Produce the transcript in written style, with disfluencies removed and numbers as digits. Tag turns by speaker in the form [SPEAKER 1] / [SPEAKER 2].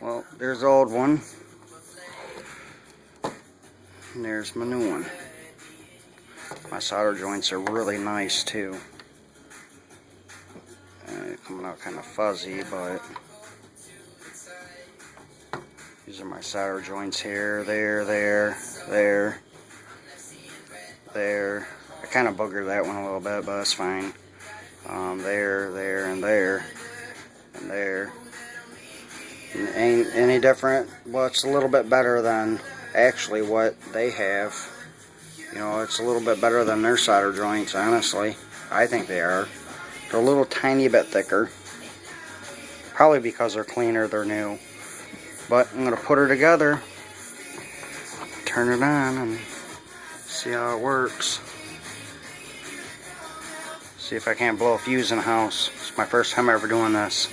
[SPEAKER 1] Well, there's the old one. And there's my new one. My solder joints are really nice too. Coming out kind of fuzzy, but these are my solder joints here, there. I kind of boogered that one a little bit, but that's fine. There, and there. And ain't any different. Well, it's a little bit better than actually what they have. You know, it's a little bit better than their solder joints, honestly. I think they are. They're a little tiny bit thicker. Probably because they're cleaner, they're new. But I'm going to put her together, turn it on, and see how it works. See if I can't blow a fuse in the house. It's my first time ever doing this.